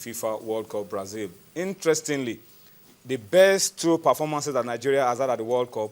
FIFA World Cup Brazil. Interestingly, the best two performances that Nigeria has had at the World Cup,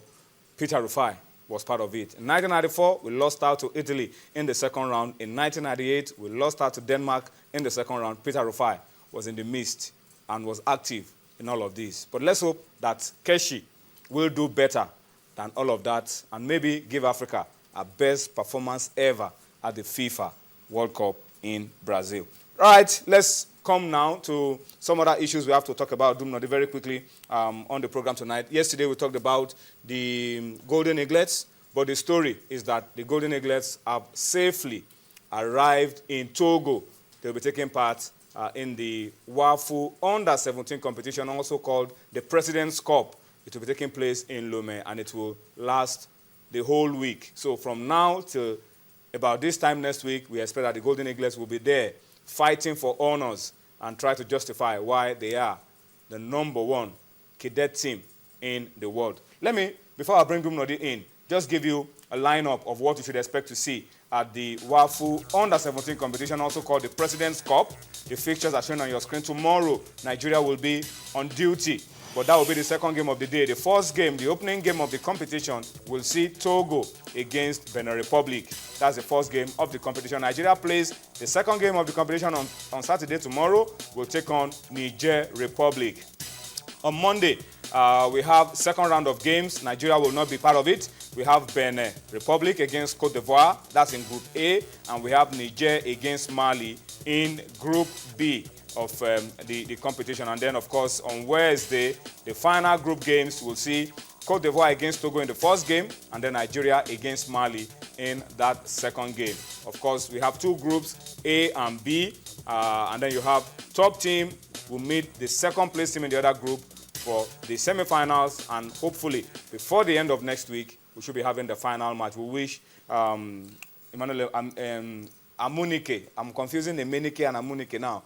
Pt1 was part of it. In 1994, we lost out to Italy in the second round. In 1998, we lost out to Denmark in the second round. Pt1 was in the midst and was active in all of this. But let's hope that Keshi will do better than all of that and maybe give Africa a best performance ever at the FIFA World Cup in Brazil. All right, let's come now to some other issues we have to talk about, Dumnodi, very quickly on the program tonight. Yesterday we talked about the Golden Eaglets, but the story is that the Golden Eaglets have safely arrived in Togo. They'll be taking part in the WAFU Under-17 competition, also called the President's Cup. It will be taking place in Lomé, and it will last the whole week. So from now till about this time next week, we expect that the Golden Eaglets will be there fighting for honors and try to justify why they are the #1 cadet team in the world. Let me, before I bring Dumnodi in, just give you a lineup of what you should expect to see at the WAFU Under-17 competition, also called the President's Cup. The fixtures are shown on your screen. Tomorrow, Nigeria will be on duty, but that will be the second game of the day. The first game, the opening game of the competition, will see Togo against Benin Republic. That's the first game of the competition. Nigeria plays the second game of the competition on Saturday. Tomorrow, we'll take on Niger Republic. On Monday, we have second round of games. Nigeria will not be part of it. We have Benin Republic against Cote d'Ivoire. That's in Group A. And we have Niger against Mali in Group B of the competition. And then, of course, on Wednesday, the final group games will see Cote d'Ivoire against Togo in the first game, and then Nigeria against Mali in that second game. Of course, we have two groups, A and B, and then you have top team will meet the second place team in the other group for the semifinals, and hopefully before the end of next week, we should be having the final match. We wish Emmanuel Amunike, I'm confusing Emenike and Amunike now.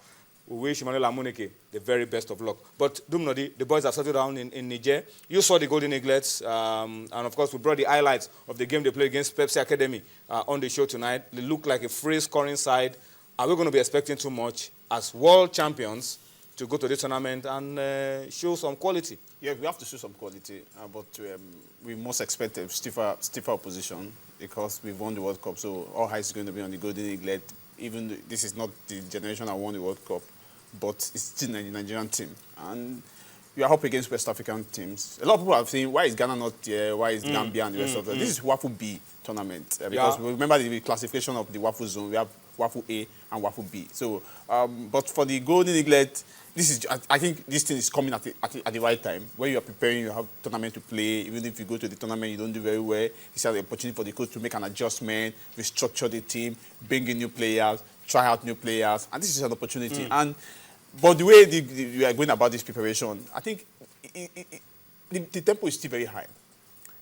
We wish Emmanuel Amunike the very best of luck. But Dumnodi, the boys have settled down in Niger. You saw the Golden Eaglets, and of course we brought the highlights of the game they played against Pepsi Academy on the show tonight. They look like a free-scoring side. Are we going to be expecting too much as world champions to go to the tournament and show some quality? Yeah, we have to show some quality, but we must expect a stiffer opposition because we've won the World Cup. So all eyes is going to be on the Golden Eaglet. Even though this is not the generation that won the World Cup, but it's still the Nigerian team. And we are up against West African teams. A lot of people have seen, why is Ghana not there? Why is Gambia and the rest of them? This is WAFU B tournament. Because we remember the classification of the WAFU zone. We have WAFU A and WAFU B. So, but for the Golden Eaglet, this is, I think this thing is coming at the right time. When you are preparing, you have tournament to play. Even if you go to the tournament, you don't do very well. It's an opportunity for the coach to make an adjustment, restructure the team, bring in new players, try out new players. And this is an opportunity. But the way we are going about this preparation, I think the tempo is still very high.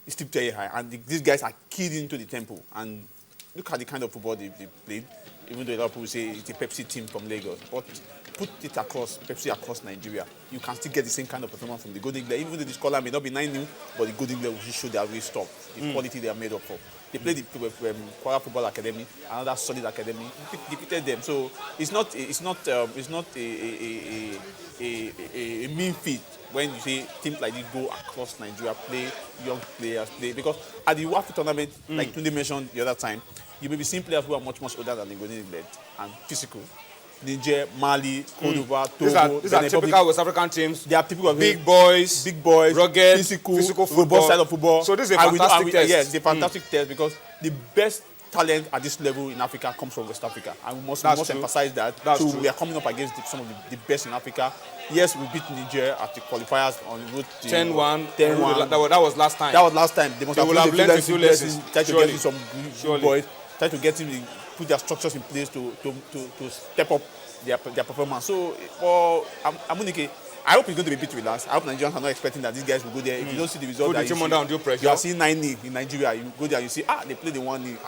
It's still very high. And these guys are keyed into the tempo. And look at the kind of football they played. Even though a lot of people say it's a Pepsi team from Lagos. But put it across, Pepsi across Nigeria, you can still get the same kind of performance from the Golden Eagle. Even though the scoreline may not be 9-0, but the Golden Eagle will show their real stuff, the quality they are made up of. They played the Kwara Football Academy, another solid academy, defeated them. So it's not a mean feat when you say teams like this go across Nigeria, play young players, play, because at the WAFU tournament, like Tunde mentioned the other time, you may be seeing players who are much older than the Golden Eagle and physical. Niger, Mali, Cote d'Ivoire, Togo. These are typical West African teams. They are typical big boys, rugged, physical football, robust side of football. So this is a fantastic test. Yes, it's a fantastic test because the best talent at this level in Africa comes from West Africa, and we must emphasize that. We are coming up against some of the best in Africa. Yes, we beat Niger at the qualifiers on route 10-1. That was last time. That was last time. They will have learned a few lessons. Try to get in some boys. Try to get him, put their structures in place to step up their performance. So for Amunike, I hope he's going to be a bit relaxed. I hope Nigerians are not expecting that these guys will go there. If you don't see the result, you are seeing 9-0 in Nigeria. You go there, you see, they play the 1-0.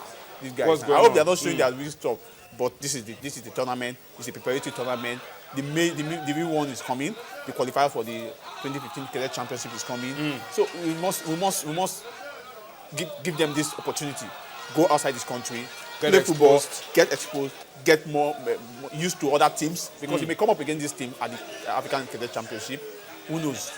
These guys. I hope they are not showing their real stuff. But this is the tournament. It's a preparatory tournament. The real one is coming. The qualifier for the 2015 Cadet Championship is coming. So we must give them this opportunity. Go outside this country, play football, get exposed, get more used to other teams, because you may come up against this team at the African Cadet Championship. Who knows?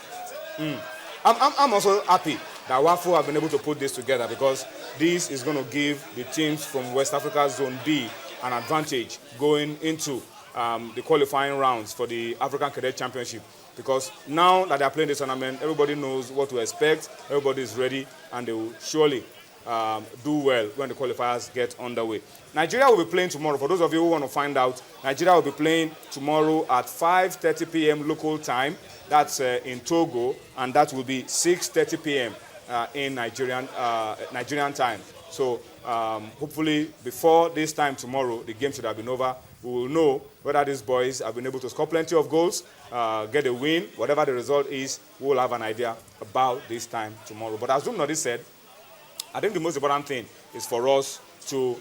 I'm also happy that WAFU have been able to put this together, because this is going to give the teams from West Africa Zone D an advantage going into the qualifying rounds for the African Cadet Championship. Because now that they are playing this tournament, everybody knows what to expect, everybody is ready, and they will surely do well when the qualifiers get underway. Nigeria will be playing tomorrow. For those of you who want to find out, Nigeria will be playing tomorrow at 5:30 p.m. local time. That's in Togo, and that will be 6:30 p.m. In Nigerian time. So hopefully before this time tomorrow, the game should have been over. We will know whether these boys have been able to score plenty of goals, get a win. Whatever the result is, we will have an idea about this time tomorrow. But as Dumnodi said, I think the most important thing is for us to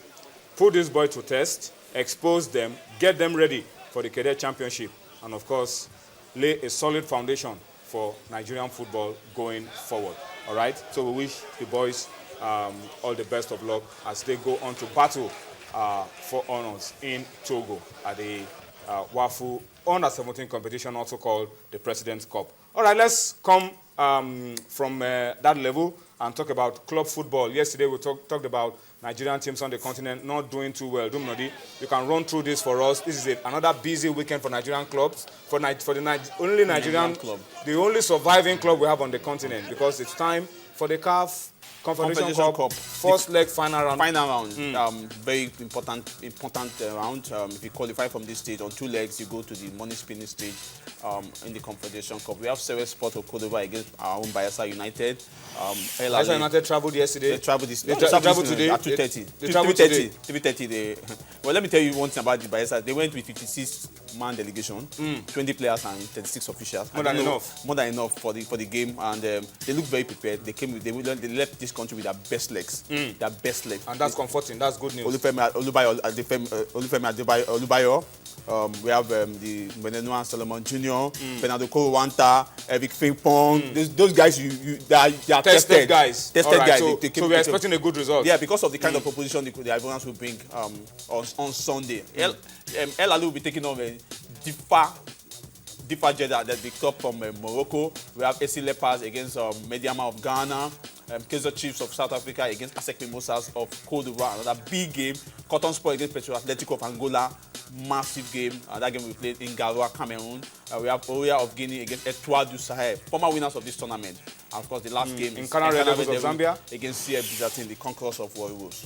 put these boys to test, expose them, get them ready for the Cadet Championship, and of course, lay a solid foundation for Nigerian football going forward. All right? So we wish the boys all the best of luck as they go on to battle for honors in Togo at the WAFU Under-17 competition, also called the President's Cup. All right, let's come from that level and talk about club football. Yesterday we talked about Nigerian teams on the continent not doing too well. Dumnodi, you can run through this for us. This is another busy weekend for Nigerian clubs, for the only Nigerian club, the only surviving club we have on the continent, because it's time for the CAF Confederation Cup, first leg final round. Very important round. If you qualify from this stage on 2 legs, you go to the money spinning stage in the Confederation Cup. We have Seven Sport of Cordoba against our own Bayelsa United. Bayelsa United traveled yesterday. They traveled today at 2:30. 3:30. Well, let me tell you one thing about the Bayelsa. They went with 56-man delegation, 20 players and 36 officials. More than enough for the game, and they look very prepared. They left this country with their best legs. Their best legs. And that's comforting. That's good news. Olufemi Adebayo. We have the Benenua Solomon Jr., Bernardo Kowanta, Eric Frimpong. Those guys, they are tested guys. Tested guys. So we are expecting a good result. Yeah, because of the kind of proposition the Ivorians will bring on Sunday. El Ali will be taking on a Difa Jeddah, that's the club from Morocco. We have AC Leopards against Mediama of Ghana. Kaizer Chiefs of South Africa against ASEC Mimosas of Cote d'Ivoire. Another big game. Cotton Sport against Petro Atletico of Angola. Massive game. That game we played in Garoua, Cameroon. We have Oria of Guinea against Etoile du Sahel, former winners of this tournament. And of course, the last game in Canada Red Devils of Zambia against CF Bizatin, the conquerors of Warriors.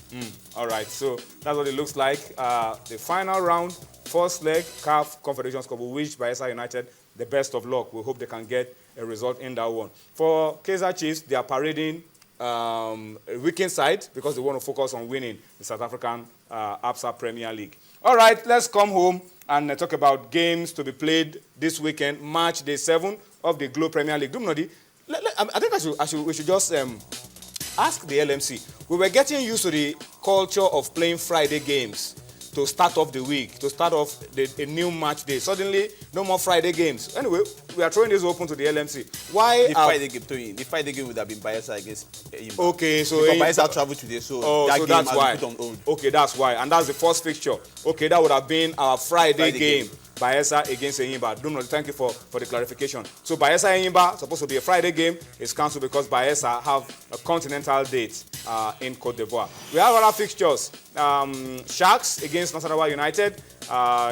All right, so that's what it looks like. The final round, first leg, CAF Confederations Cup. We wish Bayelsa United the best of luck. We hope they can get a result in that one. For Kaizer Chiefs, they are parading a weekend side because they want to focus on winning the South African ABSA Premier League. All right, let's come home and talk about games to be played this weekend, March day 7 of the Globe Premier League. Dumnodi, I think we should just ask the LMC. We were getting used to the culture of playing Friday games to start off the week, to start off a new match day. Suddenly, no more Friday games. Anyway, we are throwing this open to the LMC. Why? The Friday game would have been Bayelsa against Eyimba. Okay, so Bayelsa traveled today, so that game that's has why. been put on hold. Okay, that's why, and that's the first fixture. Okay, that would have been our Friday game. Bayelsa against Eyimba. Dumnodi, thank you for the clarification. So Bayelsa Eyimba supposed to be a Friday game. It's cancelled because Bayelsa have a continental date in Cote d'Ivoire. We have other fixtures. Sharks against Nasarawa United.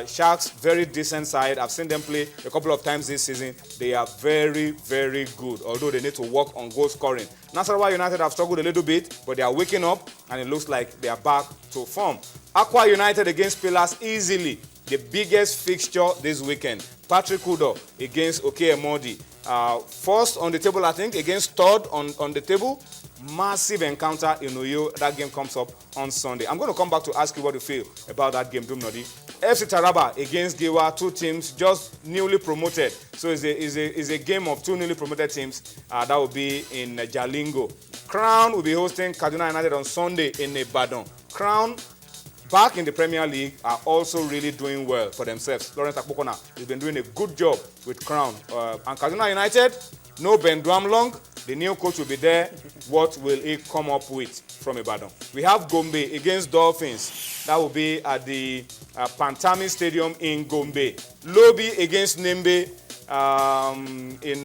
Sharks, very decent side. I've seen them play a couple of times this season. They are very, very good, although they need to work on goal scoring. Nasarawa United have struggled a little bit, but they are waking up, and it looks like they are back to form. Aqua United against Pillars easily. The biggest fixture this weekend. Patrick Kudo against Oke Emodi. First on the table, I think, against third on the table. Massive encounter in Uyo. That game comes up on Sunday. I'm going to come back to ask you what you feel about that game, Dumnodi. FC Taraba against Giwa, 2 teams just newly promoted. So it's a game of 2 newly promoted teams. That will be in Jalingo. Crown will be hosting Kaduna United on Sunday in Ibadan. Crown, back in the Premier League, are also really doing well for themselves. Lawrence Akpokona has been doing a good job with Crown. And Kaduna United, no Ben Duamlong, The new coach will be there. What will he come up with from Ibadan? We have Gombe against Dolphins. That will be at the Pantami Stadium in Gombe. Lobi against Nimbe in